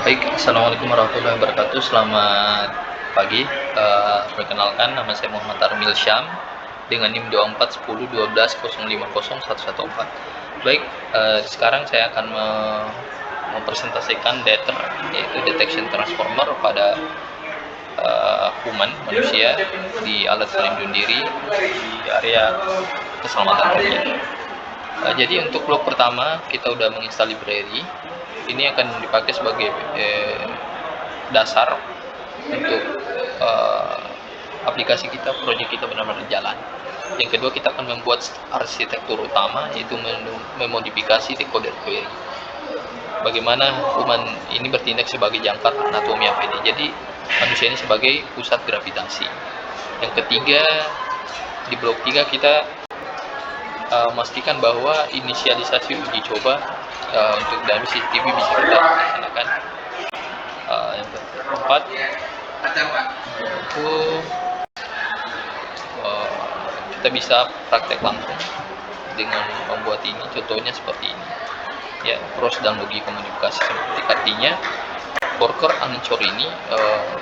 Baik, assalamualaikum warahmatullahi wabarakatuh. Selamat pagi. Perkenalkan, nama saya Muhammad Armil Syam dengan NIM 241012050114. Baik, sekarang saya akan mempresentasikan Detect, yaitu detection transformer pada human manusia di alat pelindung diri di area keselamatan kerja. Jadi untuk blok pertama kita udah menginstal library. Ini akan dipakai sebagai dasar untuk aplikasi kita, proyek kita benar-benar jalan. Yang kedua, kita akan membuat arsitektur utama, yaitu memodifikasi decoder query. Bagaimana human ini bertindak sebagai jangkar anatomi APD. Jadi manusia ini sebagai pusat gravitasi. Yang ketiga, di blok 3 kita memastikan bahwa inisialisasi uji coba untuk dalam CCTV bisa kita laksanakan. Yang keempat itu kita bisa praktek langsung dengan membuat ini. Contohnya seperti ini ya, pros dan logi komunikasi. Seperti artinya worker unsure ini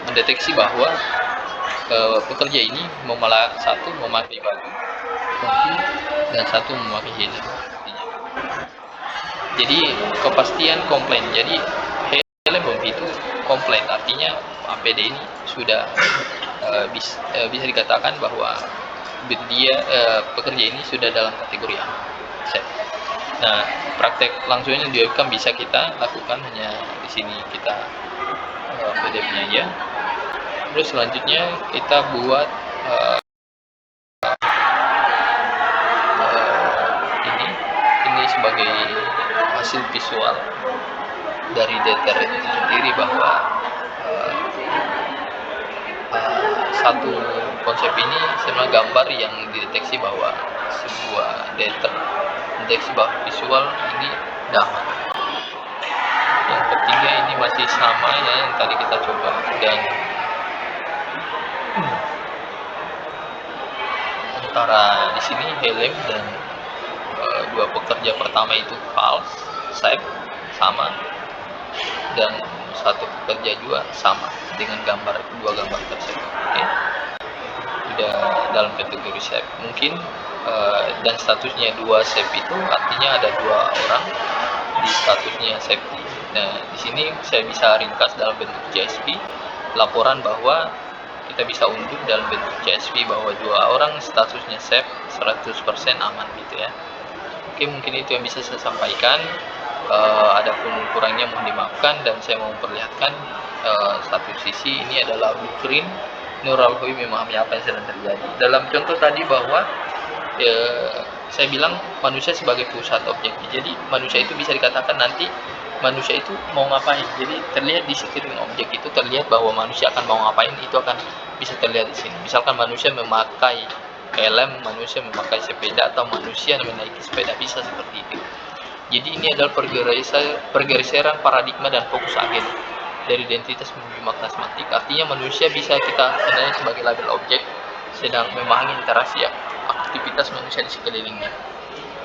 mendeteksi bahwa pekerja ini satu memakai baju dan satu memakai helm. Jadi kepastian komplain. Jadi helm itu komplain, artinya APD ini sudah bisa dikatakan bahwa dia pekerja ini sudah dalam kategori aman. Nah, praktek langsungnya dilakukan bisa kita lakukan hanya di sini, kita PDF-nya aja. Terus selanjutnya kita buat ini sebagai hasil visual dari data itu sendiri, bahwa satu konsep ini sebenarnya gambar yang dideteksi bahwa sebuah deteksi bahwa visual ini aman. Yang ketiga ini masih sama ya yang tadi kita coba, dan antara di sini helm dan dua pekerja pertama itu false, safe, sama, dan satu pekerja juga sama dengan dua gambar tersebut. Okay. Sudah dalam kategori safe mungkin, dan statusnya dua safe itu artinya ada dua orang di statusnya safety. Nah, di sini saya bisa ringkas dalam bentuk CSV laporan bahwa kita bisa unduh dalam bentuk CSV bahwa dua orang statusnya safe, 100% aman gitu ya. Oke, mungkin itu yang bisa saya sampaikan. Adapun kurangnya mohon dimaafkan, dan saya mau memperlihatkan satu sisi ini adalah blueprint neural Hui memahami apa yang sedang terjadi. Dalam contoh tadi bahwa saya bilang manusia sebagai pusat objeknya. Jadi manusia itu bisa dikatakan nanti manusia itu mau ngapain. Jadi terlihat di sekeliling objek itu terlihat bahwa manusia akan mau ngapain, itu akan bisa terlihat di sini. Misalkan manusia memakai helm, manusia memakai sepeda, atau manusia menaiki sepeda, bisa seperti itu. Jadi ini adalah pergeseran paradigma dan fokus agen dari identitas menuju makna semantik. Artinya manusia bisa kita kenal sebagai label objek sedang memahami interaksi aktivitas manusia di sekelilingnya.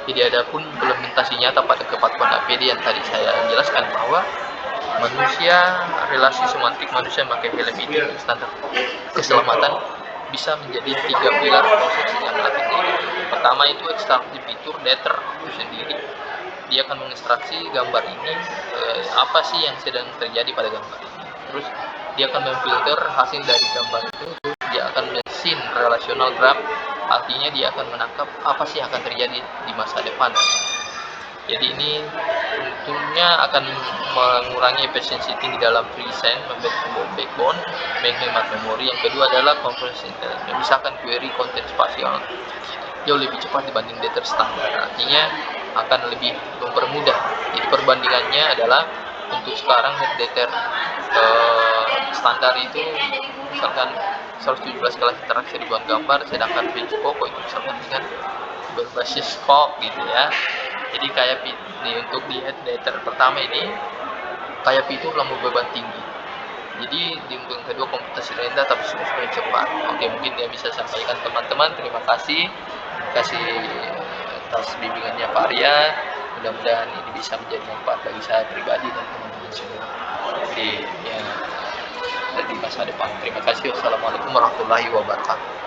Jadi adapun implementasi nyata pada kepatuhan APD yang tadi saya jelaskan, bahwa manusia, relasi semantik manusia memakai helm itu standar keselamatan bisa menjadi 3 pilar proses yang penting. Pertama itu ekstraksi fitur Detect itu sendiri. Dia akan mengekstraksi gambar ini, apa sih yang sedang terjadi pada gambar ini. Terus dia akan memfilter hasil dari gambar itu. Dia akan mesin relational graph, artinya dia akan menangkap apa sih yang akan terjadi di masa depan. Jadi ini tentunya akan mengurangi efisiensi tinggi dalam present, membentuk backbone, menghemat memori. Yang kedua adalah conversion, memisahkan query konten spasial jauh lebih cepat dibanding data standar, artinya akan lebih mempermudah. Jadi perbandingannya adalah untuk sekarang data standar itu misalkan 117 kali interaksi ribuan gambar, sedangkan Page-Poco itu misalkan dengan berbasis Scope gitu ya. Jadi kayak untuk di data pertama ini kayak fitur lambung beban tinggi. Jadi di yang kedua komputasi rendah tapi semakin cepat. Oke, mungkin dia bisa sampaikan teman-teman. Terima kasih atas bimbingannya Pak Arya. Mudah-mudahan ini bisa menjadi manfaat bagi saya pribadi dan teman-teman semua. nanti ya di masa depan. Terima kasih. Wassalamualaikum warahmatullahi wabarakatuh.